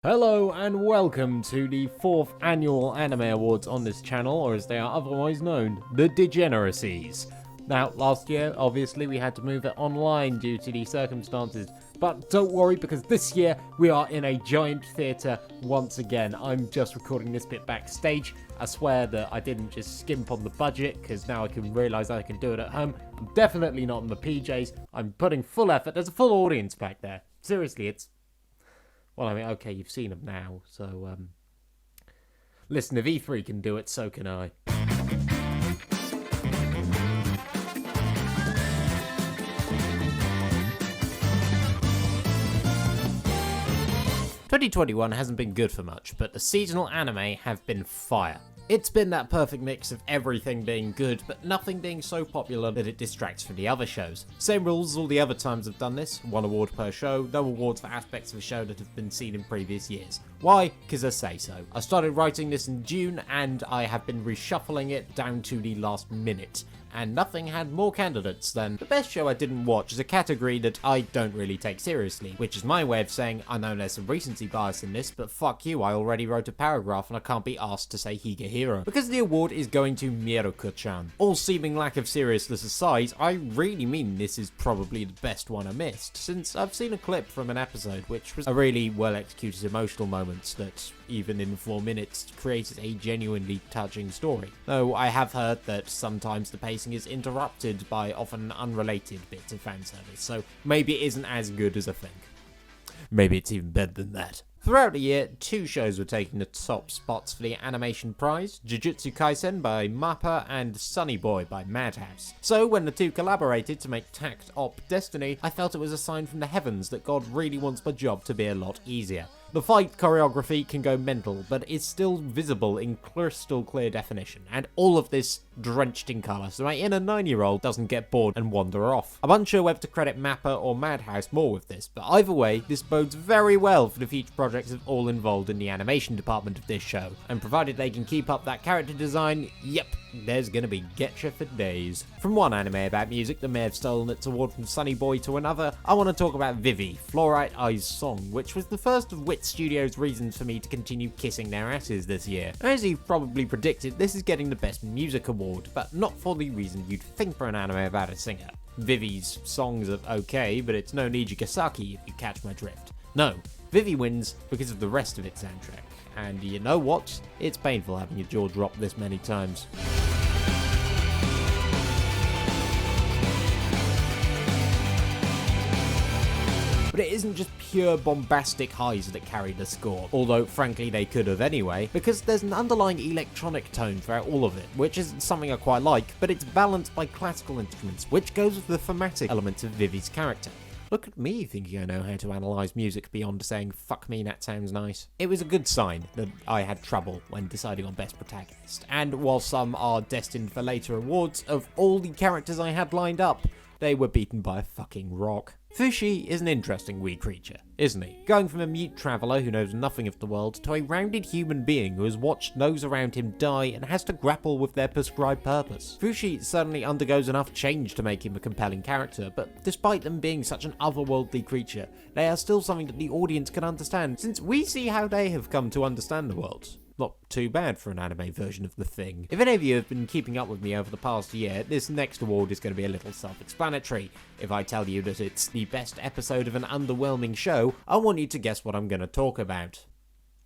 Hello and welcome to the 4th annual Anime Awards on this channel, or as they are otherwise known, the Degeneracies. Now, last year, obviously, we had to move it online due to the circumstances, but don't worry because this year we are in a giant theatre once again. I'm just recording this bit backstage. I swear that I didn't just skimp on the budget because now I can realise I can do it at home. I'm definitely not in the PJs. I'm putting full effort. There's a full audience back there. Seriously, it's... Well, I mean, okay, you've seen them now, so, listen, if E3 can do it, so can I. 2021 hasn't been good for much, but the seasonal anime have been fire. It's been that perfect mix of everything being good, but nothing being so popular that it distracts from the other shows. Same rules as all the other times I've done this, 1 award per show, no awards for aspects of a show that have been seen in previous years. Why? Because I say so. I started writing this in June, and I have been reshuffling it down to the last minute. And nothing had more candidates than the best show I didn't watch is a category that I don't really take seriously, which is my way of saying I know there's some recency bias in this, but fuck you, I already wrote a paragraph and I can't be asked to say Higa Hero. Because the award is going to Miruko-chan. All seeming lack of seriousness aside, I really mean this is probably the best one I missed, since I've seen a clip from an episode which was a really well executed emotional moment that, even in 4 minutes, created a genuinely touching story. Though I have heard that sometimes the pacing is interrupted by often unrelated bits of fan service, so maybe it isn't as good as I think. Maybe it's even better than that. Throughout the year, 2 shows were taking the top spots for the animation prize, Jujutsu Kaisen by MAPPA and Sunny Boy by Madhouse. So when the 2 collaborated to make Tact Op Destiny, I felt it was a sign from the heavens that God really wants my job to be a lot easier. The fight choreography can go mental, but is still visible in crystal clear definition, and all of this drenched in colour, so my inner 9-year-old doesn't get bored and wander off. I'm unsure whether to credit MAPPA or Madhouse more with this, but either way, this bodes very well for the future projects of all involved in the animation department of this show, and provided they can keep up that character design, yep, there's gonna be getcha for days. From one anime about music that may have stolen its award from Sunny Boy to another, I want to talk about Vivy, Fluorite Eye's Song, which was the first of Wit Studios' reasons for me to continue kissing their asses this year. As you've probably predicted, this is getting the Best Music Award, but not for the reason you'd think for an anime about a singer. Vivy's songs are okay, but it's no Nijigasaki if you catch my drift. No, Vivy wins because of the rest of its soundtrack. And you know what? It's painful having your jaw drop this many times. But it isn't just pure bombastic highs that carry the score, although frankly they could have anyway, because there's an underlying electronic tone throughout all of it, which isn't something I quite like, but it's balanced by classical instruments, which goes with the thematic elements of Vivy's character. Look at me thinking I know how to analyse music beyond saying, fuck me, that sounds nice. It was a good sign that I had trouble when deciding on Best Protagonist, and while some are destined for later awards, of all the characters I had lined up, they were beaten by a fucking rock. Fushi is an interesting wee creature, isn't he? Going from a mute traveller who knows nothing of the world to a rounded human being who has watched those around him die and has to grapple with their prescribed purpose. Fushi certainly undergoes enough change to make him a compelling character, but despite them being such an otherworldly creature, they are still something that the audience can understand, since we see how they have come to understand the world. Not too bad for an anime version of The Thing. If any of you have been keeping up with me over the past year, this next award is going to be a little self-explanatory. If I tell you that it's the best episode of an underwhelming show, I want you to guess what I'm going to talk about.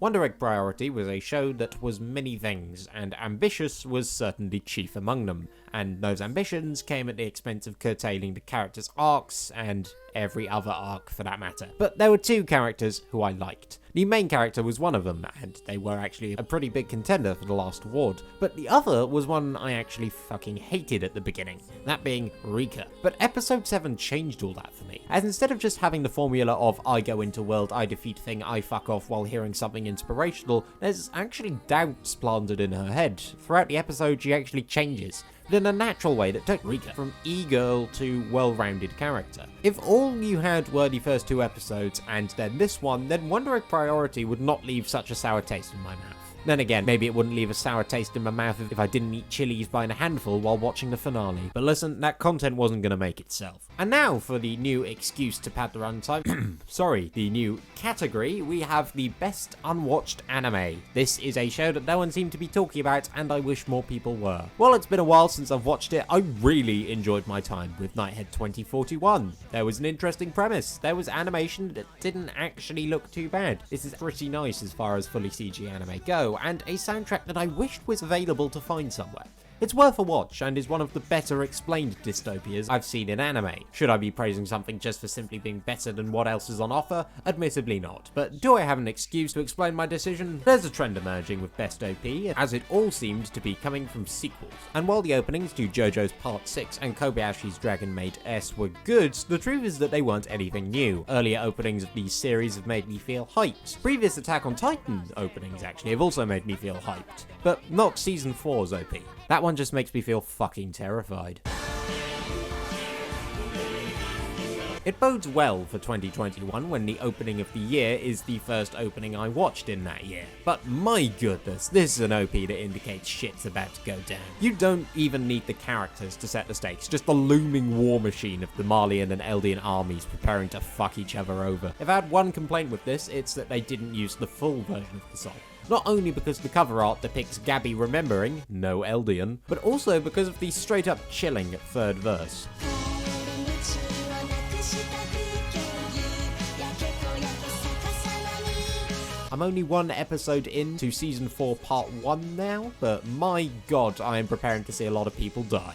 Wonder Egg Priority was a show that was many things, and ambitious was certainly chief among them, and those ambitions came at the expense of curtailing the characters' arcs, and every other arc for that matter. But there were 2 characters who I liked. The main character was one of them, and they were actually a pretty big contender for the last award, but the other was one I actually fucking hated at the beginning, that being Rika. But episode 7 changed all that for me, as instead of just having the formula of I go into world, I defeat thing, I fuck off while hearing something inspirational, there's actually doubts planted in her head. Throughout the episode she actually changes, but in a natural way that took Rika from e-girl to well-rounded character. If all you had were the first 2 episodes and then this one, then Wonder Egg Priority would not leave such a sour taste in my mouth. Then again, maybe it wouldn't leave a sour taste in my mouth if I didn't eat chilies by a handful while watching the finale. But listen, that content wasn't going to make itself. And now for the new excuse to pad the runtime. Sorry, the new category. We have the best unwatched anime. This is a show that no one seemed to be talking about, and I wish more people were. While it's been a while since I've watched it, I really enjoyed my time with Nighthead 2041. There was an interesting premise. There was animation that didn't actually look too bad. This is pretty nice as far as fully CG anime go, and a soundtrack that I wished was available to find somewhere. It's worth a watch and is one of the better explained dystopias I've seen in anime. Should I be praising something just for simply being better than what else is on offer? Admittedly not. But do I have an excuse to explain my decision? There's a trend emerging with Best OP, as it all seemed to be coming from sequels. And while the openings to JoJo's Part 6 and Kobayashi's Dragon Maid S were good, the truth is that they weren't anything new. Earlier openings of these series have made me feel hyped. Previous Attack on Titan openings actually have also made me feel hyped. But not Season 4's OP. That one just makes me feel fucking terrified. It bodes well for 2021 when the opening of the year is the first opening I watched in that year. But my goodness, this is an OP that indicates shit's about to go down. You don't even need the characters to set the stakes, just the looming war machine of the Malian and Eldian armies preparing to fuck each other over. If I had one complaint with this, it's that they didn't use the full version of the song. Not only because the cover art depicts Gabby remembering, no Eldian, but also because of the straight up chilling third verse. I'm only one episode into Season 4 Part 1 now, but my god, I am preparing to see a lot of people die.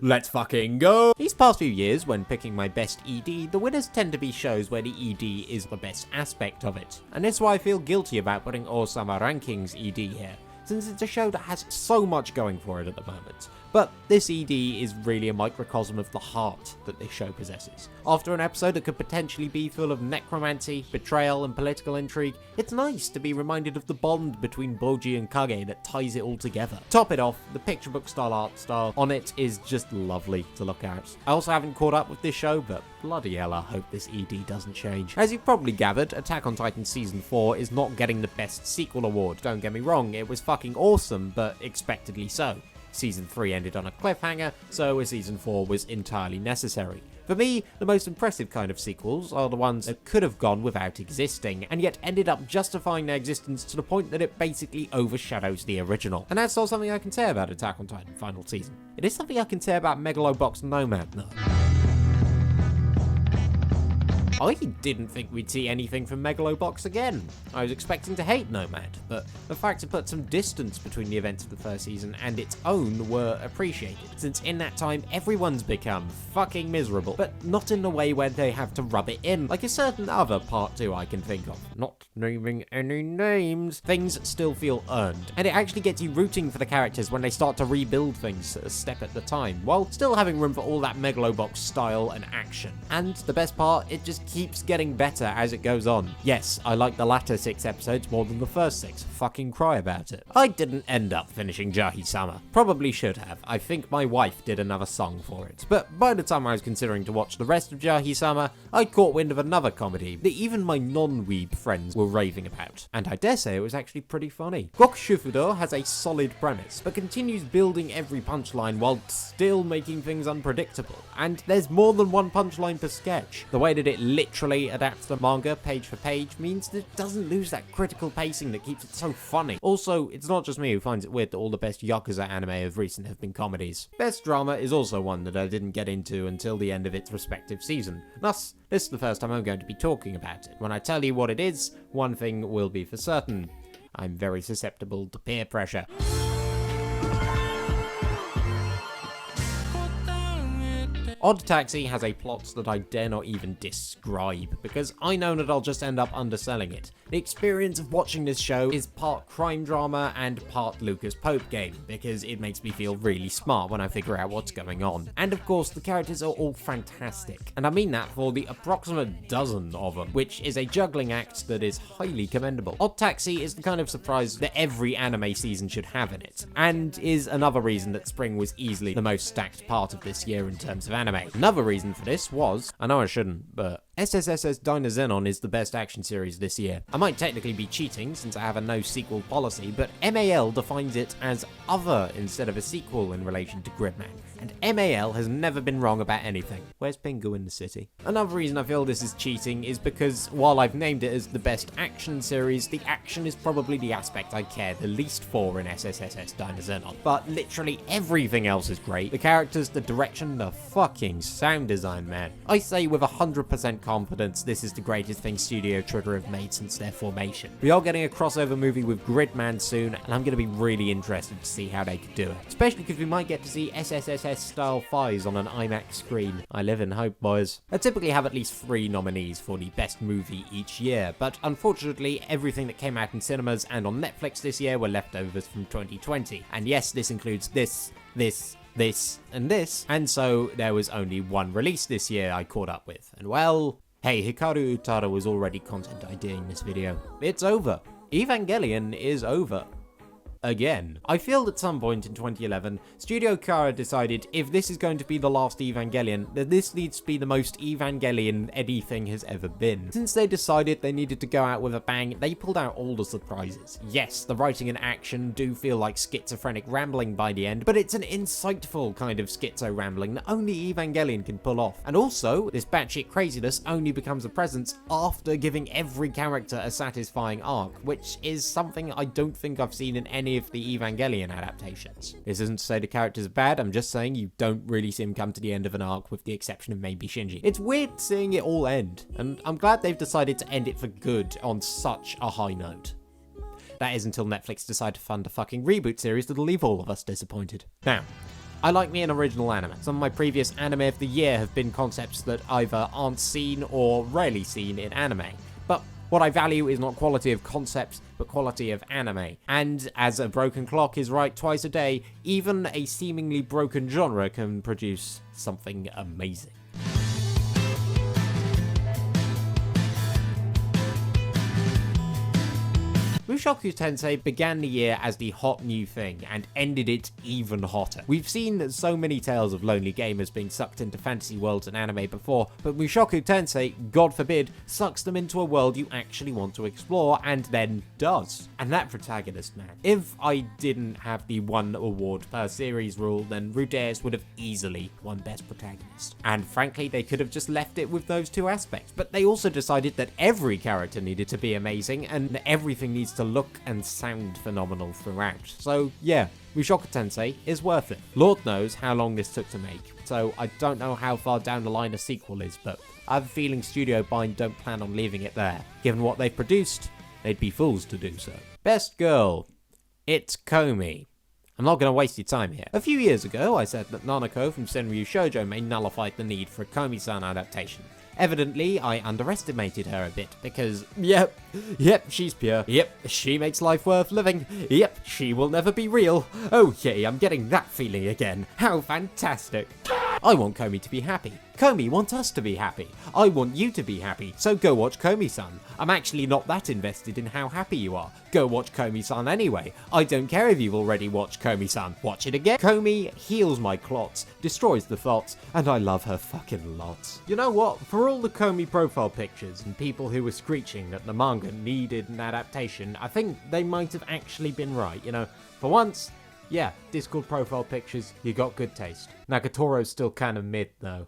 Let's fucking go! These past few years, when picking my best ED, the winners tend to be shows where the ED is the best aspect of it. And that's why I feel guilty about putting Osama Ranking's ED here, since it's a show that has so much going for it at the moment. But this ED is really a microcosm of the heart that this show possesses. After an episode that could potentially be full of necromancy, betrayal, and political intrigue, it's nice to be reminded of the bond between Boji and Kage that ties it all together. Top it off, the picture book style art style on it is just lovely to look at. I also haven't caught up with this show, but bloody hell, I hope this ED doesn't change. As you've probably gathered, Attack on Titan Season 4 is not getting the Best Sequel award. Don't get me wrong, it was fucking awesome, but expectedly so. Season 3 ended on a cliffhanger, so a Season 4 was entirely necessary. For me, the most impressive kind of sequels are the ones that could have gone without existing, and yet ended up justifying their existence to the point that it basically overshadows the original. And that's not something I can say about Attack on Titan Final Season. It is something I can say about Megalobox Nomad, though. I didn't think we'd see anything from Megalobox again. I was expecting to hate Nomad, but the fact it put some distance between the events of the first season and its own were appreciated, since in that time everyone's become fucking miserable, but not in the way where they have to rub it in, like a certain other Part 2 I can think of. Not naming any names. Things still feel earned, and it actually gets you rooting for the characters when they start to rebuild things a step at the time, while still having room for all that Megalobox style and action. And the best part, it just keeps getting better as it goes on. Yes, I like the latter 6 episodes more than the first 6. Fucking cry about it. I didn't end up finishing Jahi-sama. Probably should have. I think my wife did another song for it. But by the time I was considering to watch the rest of Jahi-sama, I caught wind of another comedy that even my non-weeb friends were raving about. And I dare say it was actually pretty funny. Gokushufudo has a solid premise, but continues building every punchline while still making things unpredictable. And there's more than one punchline per sketch. The way that it literally adapts the manga page for page means that it doesn't lose that critical pacing that keeps it so funny. Also, it's not just me who finds it weird that all the best Yakuza anime of recent have been comedies. Best drama is also one that I didn't get into until the end of its respective season. Thus, this is the first time I'm going to be talking about it. When I tell you what it is, one thing will be for certain. I'm very susceptible to peer pressure. Odd Taxi has a plot that I dare not even describe, because I know that I'll just end up underselling it. The experience of watching this show is part crime drama and part Lucas Pope game, because it makes me feel really smart when I figure out what's going on. And of course, the characters are all fantastic, and I mean that for the approximate dozen of them, which is a juggling act that is highly commendable. Odd Taxi is the kind of surprise that every anime season should have in it, and is another reason that spring was easily the most stacked part of this year in terms of anime. Another reason for this was, I know I shouldn't, but ssss.dynazenon is the best action series this year. I might technically be cheating since I have a no sequel policy, but MAL defines it as other instead of a sequel in relation to Gridman, and MAL has never been wrong about anything. Where's Pingu in the city? Another reason I feel this is cheating is because while I've named it as the best action series, the action is probably the aspect I care the least for in ssss.dynazenon. But literally everything else is great. The characters, the direction, the fucking sound design, man. I say with 100% confidence this is the greatest thing Studio Trigger have made since their formation. We are getting a crossover movie with Gridman soon, and I'm going to be really interested to see how they could do it. Especially because we might get to see SSSS-style fights on an IMAX screen. I live in hope, boys. I typically have at least 3 nominees for the best movie each year, but unfortunately everything that came out in cinemas and on Netflix this year were leftovers from 2020. And yes, this includes this, and this, and so there was only one release this year I caught up with. And well, hey, Hikaru Utada was already content IDing this video. It's over. Evangelion is over. Again. I feel at some point in 2011, Studio Kara decided if this is going to be the last Evangelion, then this needs to be the most Evangelion anything has ever been. Since they decided they needed to go out with a bang, they pulled out all the surprises. Yes, the writing and action do feel like schizophrenic rambling by the end, but it's an insightful kind of schizo rambling that only Evangelion can pull off. And also, this batshit craziness only becomes a presence after giving every character a satisfying arc, which is something I don't think I've seen in any of the Evangelion adaptations. This isn't to say the characters are bad, I'm just saying you don't really see them come to the end of an arc with the exception of maybe Shinji. It's weird seeing it all end, and I'm glad they've decided to end it for good on such a high note. That is until Netflix decide to fund a fucking reboot series that'll leave all of us disappointed. Now, I like me an original anime. Some of my previous anime of the year have been concepts that either aren't seen or rarely seen in anime. But what I value is not quality of concepts, but quality of anime. And as a broken clock is right twice a day, even a seemingly broken genre can produce something amazing. Mushoku Tensei began the year as the hot new thing and ended it even hotter. We've seen so many tales of lonely gamers being sucked into fantasy worlds in anime before, but Mushoku Tensei, God forbid, sucks them into a world you actually want to explore and then does. And that protagonist, man. If I didn't have the 1 award per series rule, then Rudeus would have easily won Best Protagonist. And frankly, they could have just left it with those 2 aspects, but they also decided that every character needed to be amazing and everything needs to look and sound phenomenal throughout. So yeah, Mushoku Tensei is worth it. Lord knows how long this took to make, so I don't know how far down the line a sequel is, but I have a feeling Studio Bind don't plan on leaving it there. Given what they've produced, they'd be fools to do so. Best Girl. It's Komi. I'm not going to waste your time here. A few years ago, I said that Nanako from Senryu Shoujo may nullify the need for a Komi-san adaptation. Evidently, I underestimated her a bit because, yep, she's pure. Yep, she makes life worth living. Yep, she will never be real. Oh yay, I'm getting that feeling again. How fantastic. I want Komi to be happy. Komi wants us to be happy. I want you to be happy, so go watch Komi-san. I'm actually not that invested in how happy you are. Go watch Komi-san anyway. I don't care if you've already watched Komi-san. Watch it again. Komi heals my clots, destroys the thoughts, and I love her fucking lots. You know what? For all the Komi profile pictures and people who were screeching that the manga needed an adaptation, I think they might have actually been right, you know. For once, yeah, Discord profile pictures, you got good taste. Nagatoro's still kind of mid though.